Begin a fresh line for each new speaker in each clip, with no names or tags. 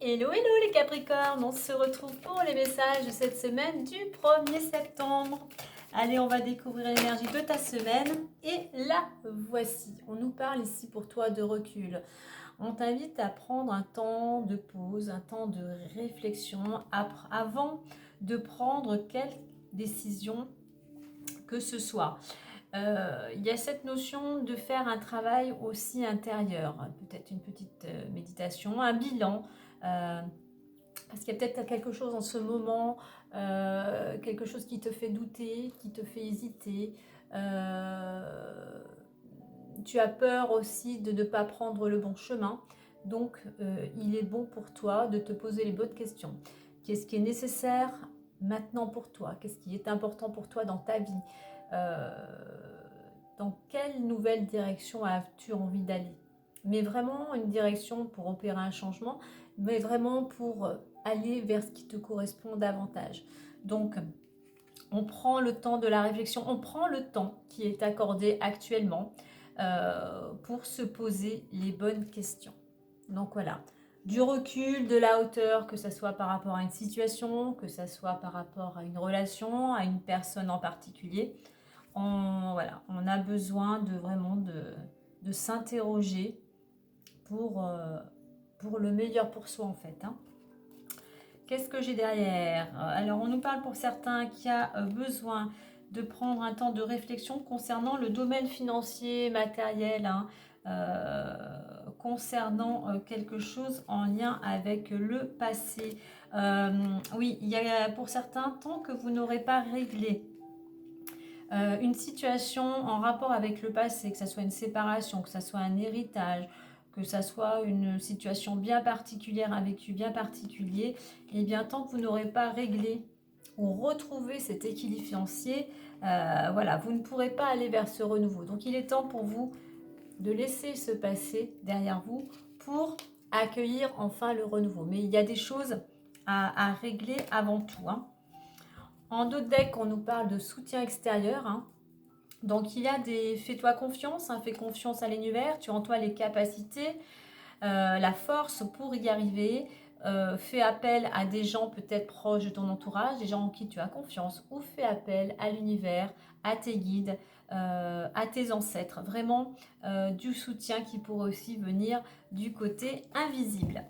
Hello, hello les Capricornes, on se retrouve pour les messages de cette semaine du 1er septembre. Allez, on va découvrir l'énergie de ta semaine et la voici. On nous parle ici pour toi de recul. On t'invite à prendre un temps de pause, un temps de réflexion avant de prendre quelque décision que ce soit. Il y a cette notion de faire un travail aussi intérieur, peut-être une petite méditation, un bilan, parce qu'il y a peut-être quelque chose en ce moment, quelque chose qui te fait douter, qui te fait hésiter. Tu as peur aussi de ne pas prendre le bon chemin, donc il est bon pour toi de te poser les bonnes questions. Qu'est-ce qui est nécessaire maintenant pour toi? Qu'est-ce qui est important pour toi dans ta vie? Dans quelle nouvelle direction as-tu envie d'aller? Mais vraiment une direction pour opérer un changement, mais vraiment pour aller vers ce qui te correspond davantage. Donc, on prend le temps de la réflexion, on prend le temps qui est accordé actuellement pour se poser les bonnes questions. Donc voilà, du recul, de la hauteur, que ce soit par rapport à une situation, que ce soit par rapport à une relation, à une personne en particulier. On a besoin de vraiment de s'interroger pour le meilleur pour soi en fait. Qu'est-ce que j'ai derrière? Alors on nous parle pour certains qui a besoin de prendre un temps de réflexion concernant le domaine financier, matériel, concernant quelque chose en lien avec le passé. Oui, il y a pour certains, tant que vous n'aurez pas réglé une situation en rapport avec le passé, que ce soit une séparation, que ce soit un héritage, que ce soit une situation bien particulière, un vécu bien particulier, et bien tant que vous n'aurez pas réglé ou retrouvé cet équilibre financier, voilà, vous ne pourrez pas aller vers ce renouveau. Donc il est temps pour vous de laisser ce passé derrière vous pour accueillir enfin le renouveau. Mais il y a des choses à régler avant tout. En d'autres decks, on nous parle de soutien extérieur. Donc il y a des fais-toi confiance, fais confiance à l'univers, tu as en toi les capacités, la force pour y arriver. Fais appel à des gens peut-être proches de ton entourage, des gens en qui tu as confiance, ou fais appel à l'univers, à tes guides, à tes ancêtres. Vraiment du soutien qui pourrait aussi venir du côté invisible.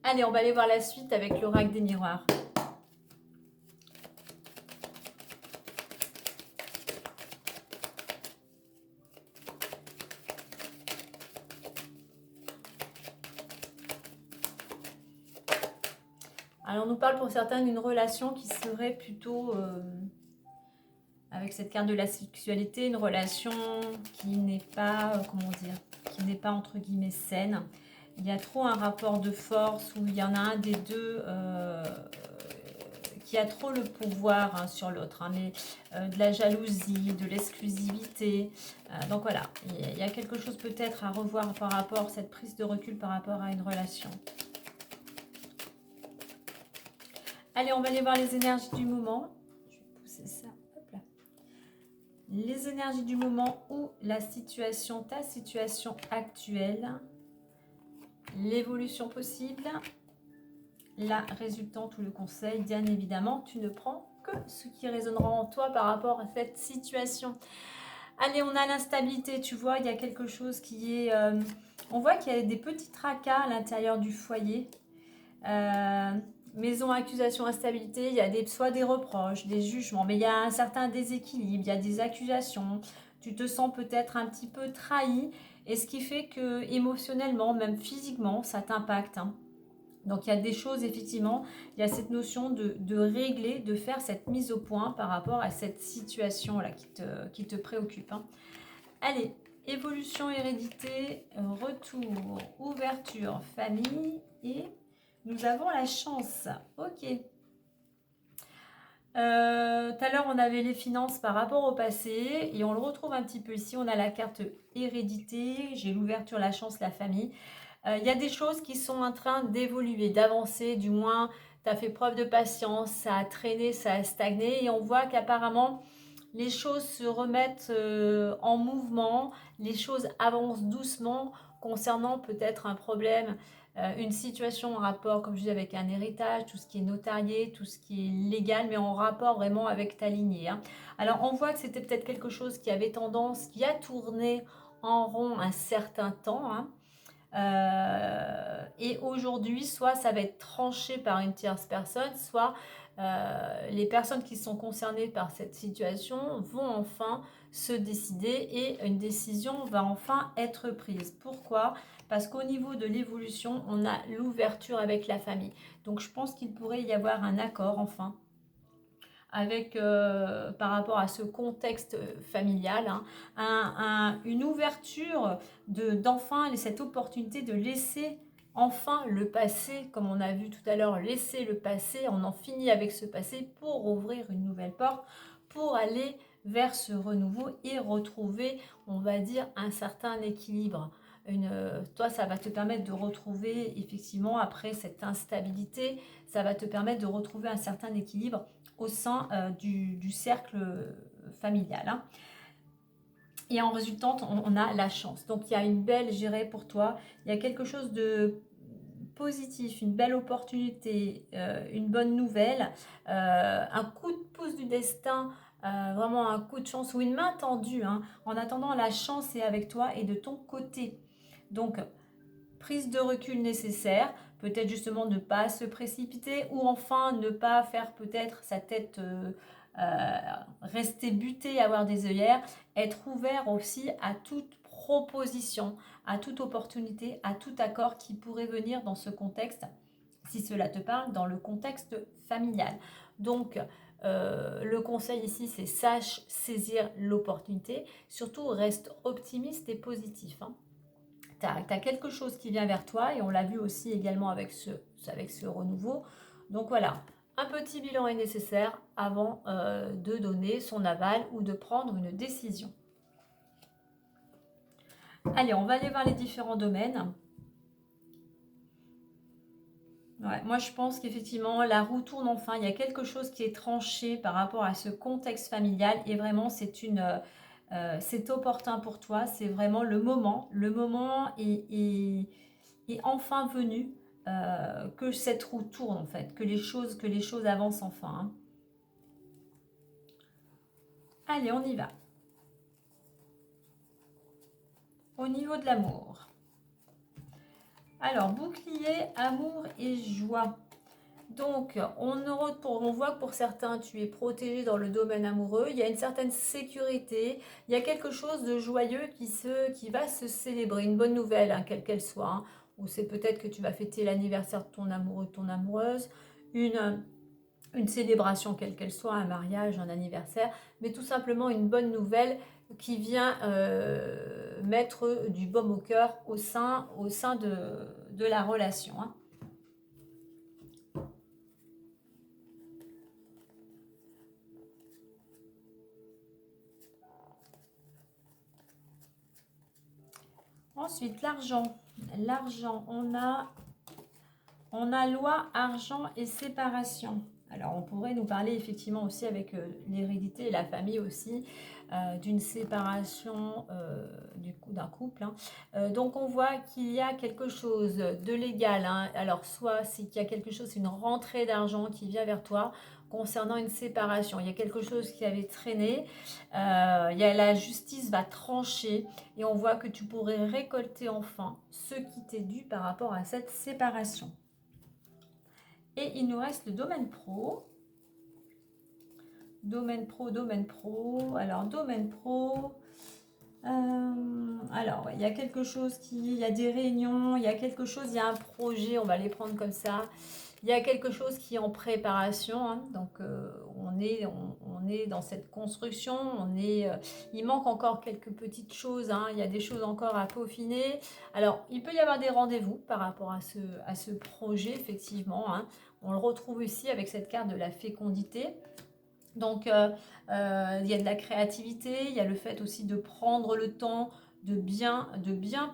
Allez, on va aller voir la suite avec l'oracle des miroirs. Alors, on nous parle pour certains d'une relation qui serait plutôt, avec cette carte de la sexualité, une relation qui n'est pas, comment dire, qui n'est pas entre guillemets saine. Il y a trop un rapport de force où il y en a un des deux qui a trop le pouvoir sur l'autre, mais de la jalousie, de l'exclusivité. Donc voilà, il y a quelque chose peut-être à revoir par rapport à cette prise de recul par rapport à une relation. Allez, on va aller voir les énergies du moment. Je vais pousser ça. Hop là. Les énergies du moment ou la situation, ta situation actuelle. L'évolution possible. La résultante ou le conseil, bien évidemment, tu ne prends que ce qui résonnera en toi par rapport à cette situation. Allez, on a l'instabilité, tu vois, il y a quelque chose qui est... on voit qu'il y a des petits tracas à l'intérieur du foyer. Maison, accusation, instabilité, il y a soit des reproches, des jugements, mais il y a un certain déséquilibre, il y a des accusations, tu te sens peut-être un petit peu trahi, et ce qui fait que émotionnellement, même physiquement, ça t'impacte. Donc il y a des choses, effectivement, il y a cette notion de régler, de faire cette mise au point par rapport à cette situation-là qui te préoccupe. Allez, évolution, hérédité, retour, ouverture, famille et... Nous avons la chance. Ok. Tout à l'heure, on avait les finances par rapport au passé et on le retrouve un petit peu ici. On a la carte hérédité, j'ai l'ouverture, la chance, la famille. Il y a des choses qui sont en train d'évoluer, d'avancer. Du moins, tu as fait preuve de patience, ça a traîné, ça a stagné et on voit qu'apparemment, les choses se remettent en mouvement, les choses avancent doucement concernant peut-être un problème, une situation en rapport, comme je dis, avec un héritage, tout ce qui est notarié, tout ce qui est légal, mais en rapport vraiment avec ta lignée. Hein. Alors, on voit que c'était peut-être quelque chose qui avait tendance, qui a tourné en rond un certain temps. Hein. Et aujourd'hui, soit ça va être tranché par une tierce personne, soit les personnes qui sont concernées par cette situation vont enfin se décider et une décision va enfin être prise. Pourquoi? Parce qu'au niveau de l'évolution, on a l'ouverture avec la famille. Donc je pense qu'il pourrait y avoir un accord enfin avec, par rapport à ce contexte familial, hein, une ouverture d'enfin cette opportunité de laisser enfin le passé, comme on a vu tout à l'heure, laisser le passé, on en finit avec ce passé pour ouvrir une nouvelle porte, pour aller vers ce renouveau et retrouver, on va dire, un certain équilibre. Toi, ça va te permettre de retrouver, effectivement, après cette instabilité, ça va te permettre de retrouver un certain équilibre au sein du cercle familial. Hein. Et en résultante, on a la chance. Donc, il y a une belle gérée pour toi. Il y a quelque chose de positif, une belle opportunité, une bonne nouvelle, un coup de pouce du destin, vraiment un coup de chance ou une main tendue. Hein. En attendant, la chance est avec toi et de ton côté. Donc, prise de recul nécessaire, peut-être justement ne pas se précipiter ou enfin ne pas faire peut-être sa tête rester butée, avoir des œillères, être ouvert aussi à toute proposition, à toute opportunité, à tout accord qui pourrait venir dans ce contexte, si cela te parle, dans le contexte familial. Donc, le conseil ici, c'est sache saisir l'opportunité, surtout reste optimiste et positif. Hein. Tu as quelque chose qui vient vers toi et on l'a vu aussi également avec ce renouveau. Donc voilà, un petit bilan est nécessaire avant de donner son aval ou de prendre une décision. Allez, on va aller voir les différents domaines. Ouais, moi, je pense qu'effectivement, la roue tourne enfin. Il y a quelque chose qui est tranché par rapport à ce contexte familial et vraiment, c'est opportun pour toi. C'est vraiment le moment. Le moment est enfin venu que cette roue tourne en fait, que les choses avancent enfin. Hein. Allez, on y va. Au niveau de l'amour. Alors, bouclier, amour et joie. Donc, on voit que pour certains, tu es protégé dans le domaine amoureux. Il y a une certaine sécurité. Il y a quelque chose de joyeux qui va se célébrer. Une bonne nouvelle, hein, quelle qu'elle soit. Hein. Ou c'est peut-être que tu vas fêter l'anniversaire de ton amoureux, de ton amoureuse. Une célébration, quelle qu'elle soit, un mariage, un anniversaire. Mais tout simplement une bonne nouvelle qui vient mettre du baume au cœur au sein de la relation. Hein. Ensuite, l'argent. L'argent, on a loi, argent et séparation. Alors, on pourrait nous parler effectivement aussi avec l'hérédité et la famille aussi d'une séparation d'un couple. Hein. Donc, on voit qu'il y a quelque chose de légal. Hein. Alors, soit c'est qu'il y a quelque chose, c'est une rentrée d'argent qui vient vers toi concernant une séparation. Il y a quelque chose qui avait traîné. La justice va trancher et on voit que tu pourrais récolter enfin ce qui t'est dû par rapport à cette séparation. Et il nous reste le domaine pro. Domaine pro, domaine pro. Alors, domaine pro. Alors, ouais, il y a quelque chose il y a des réunions, il y a quelque chose, il y a un projet, on va les prendre comme ça. Il y a quelque chose qui est en préparation, hein, donc on est dans cette construction, il manque encore quelques petites choses, hein, il y a des choses encore à peaufiner. Alors, il peut y avoir des rendez-vous par rapport à ce projet, effectivement. Hein. On le retrouve ici avec cette carte de la fécondité. Donc, il y a de la créativité, il y a le fait aussi de prendre le temps de bien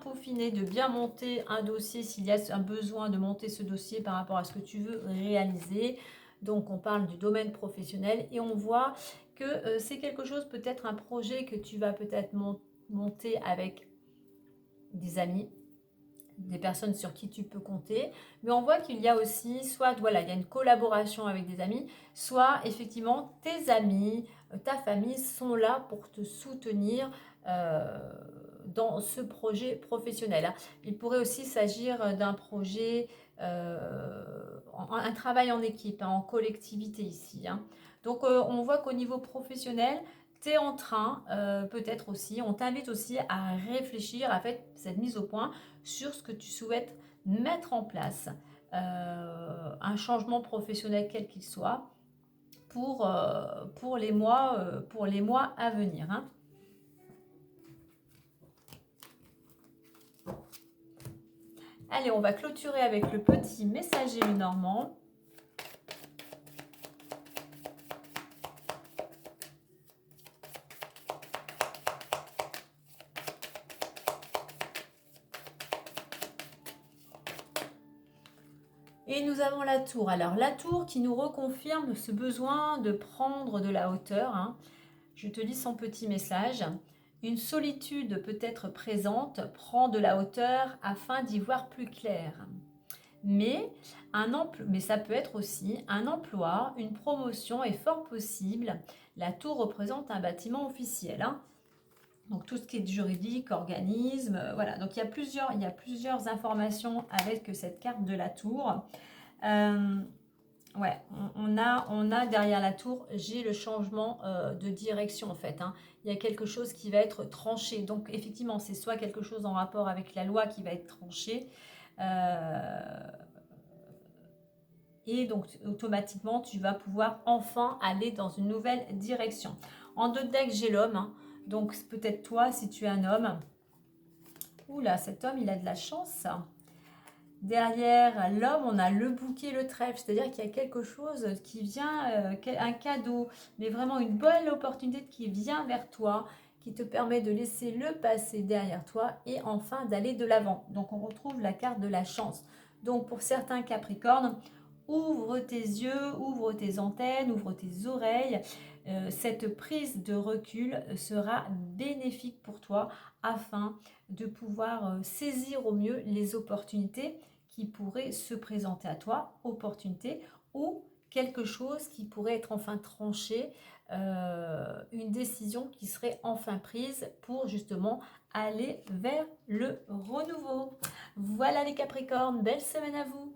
peaufiner, de bien monter un dossier s'il y a un besoin de monter ce dossier par rapport à ce que tu veux réaliser. Donc, on parle du domaine professionnel et on voit que c'est quelque chose, peut-être un projet que tu vas peut-être monter avec des amis, des personnes sur qui tu peux compter, mais on voit qu'il y a aussi, soit voilà, il y a une collaboration avec des amis, soit effectivement tes amis, ta famille sont là pour te soutenir dans ce projet professionnel, hein. Il pourrait aussi s'agir d'un projet, un travail en équipe, hein, en collectivité ici, hein. Donc on voit qu'au niveau professionnel, tu es en train, peut-être aussi, on t'invite aussi à réfléchir, à faire cette mise au point sur ce que tu souhaites mettre en place, un changement professionnel quel qu'il soit, pour les mois à venir, hein. Allez, on va clôturer avec le petit messager Lenormand. Et nous avons la tour. Alors la tour qui nous reconfirme ce besoin de prendre de la hauteur, hein. Je te lis son petit message. Une solitude peut être présente, prends de la hauteur afin d'y voir plus clair. Mais ça peut être aussi un emploi, une promotion est fort possible. La tour représente un bâtiment officiel, hein. Donc tout ce qui est juridique, organisme, voilà. Donc il y a plusieurs informations avec cette carte de la tour. Ouais, on a derrière la tour, j'ai le changement de direction en fait, hein. Il y a quelque chose qui va être tranché. Donc effectivement, c'est soit quelque chose en rapport avec la loi qui va être tranché. Et donc automatiquement, tu vas pouvoir enfin aller dans une nouvelle direction. En deux decks, j'ai l'homme, hein. Donc peut-être toi, si tu es un homme. Oula, cet homme, il a de la chance. Derrière l'homme, on a le bouquet, le trèfle, c'est-à-dire qu'il y a quelque chose qui vient, un cadeau, mais vraiment une bonne opportunité qui vient vers toi, qui te permet de laisser le passé derrière toi et enfin d'aller de l'avant. Donc on retrouve la carte de la chance. Donc pour certains Capricornes, ouvre tes yeux, ouvre tes antennes, ouvre tes oreilles. Cette prise de recul sera bénéfique pour toi afin de pouvoir saisir au mieux les opportunités qui pourraient se présenter à toi, opportunités ou quelque chose qui pourrait être enfin tranché, une décision qui serait enfin prise pour justement aller vers le renouveau. Voilà les Capricornes, belle semaine à vous!